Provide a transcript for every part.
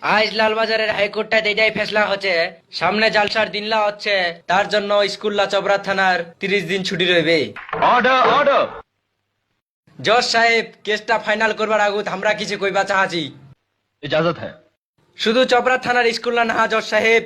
আজ লালবাজারের হাইকোর্টটাতে এটাই ফেসলা হচ্ছে, সামনে জালসার দিনলা হচ্ছে, তার জন্য স্কুললা চবরা থানার 30 দিন ছুটি রইবে। Order order. জজ সাহেব, কেসটা ফাইনাল করবার আগুত আমরা কিছু কইবা চাহাছি। इजाजत है। শুধু চবরা থানার স্কুললা না জজ সাহেব,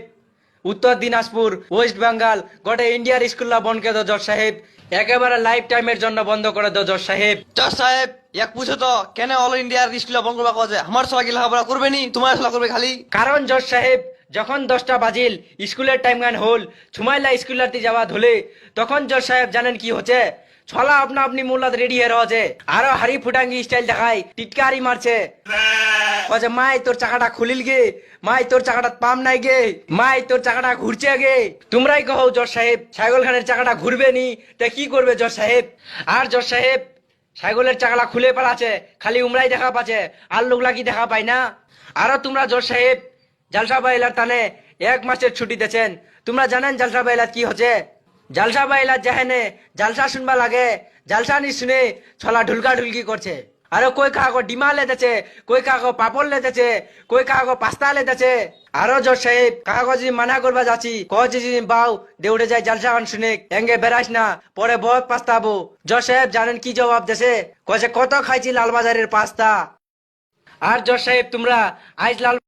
উত্তর দিনাজপুর, ওয়েস্ট বেঙ্গল, গোটা ইন্ডিয়ার স্কুললা বনকে দো জজ সাহেব, একেবারে লাইফ টাইমের জন্য বন্ধ করে দো জজ সাহেব। জজ সাহেব এক পুছো তো কেন অল ইন্ডিয়ার স্কুলে বন্ধ করবা কছে আমার সবাই লেখাপড়া করবে নি তোমার সলা করবে খালি? কারণ জজ সাহেব, যখন 10টা বাজিল স্কুলের টাইম গান হল, ছুমাইলা স্কুলারতে যাওয়া ধলে, তখন জজ সাহেব জানেন কি হচ্ছে? ছলা আপনা আপনি মোল্লাদ রেডি হয়ে রয়েছে, আরো হাড়ি ফুটাঙ্গি স্টাইল দেখায়, টিটকারি মারছে, কছে মাই তোর চাকাটা খুলিল গে, মাই তোর চাকাটা পাম নাই গে, মাই তোর চাকাটা ঘুরছে গে। তোমরাই কহো জজ সাহেব, ছাগল খানের চাকাটা ঘুরবে নি, তা কি করবে জজ সাহেব? আর জজ সাহেব, ছাগলের চাকাটা খুলে পালাছে, খালি উমরাই দেখা পাচ্ছে, আর লোকলা কি দেখা পায় না? আরো তোমরা জজ সাহেব, জালসা বাইলার টানে 1 মাসের ছুটি দিয়েছেন। তোমরা জানেন জালসা বাইলাত কি হচ্ছে? জালসা বাইলাত জাহেনে জালসা শুনবা লাগে, জালসা নি শুনে ছলা ঢুলকা ঢুলকি করছে। আরো কই কাগো ডিমা লেতেছে, কই কাগো পাপড় লেতেছে, কই কাগো পাস্তা লেতেছে। আরো জজ সাহেব, কাগজি মানা করবা যাচ্ছি, কজি বাউ দেউড়ে যায় জালসা গান শুনে, এঙ্গে বেড়াস না, পরে বহুত পাস্তাবো। জজ সাহেব জানেন কি জবাব দেছে? কছে কত খাইছি লালবাজারের পাস্তা। আর জজ সাহেব তোমরা আজ লাল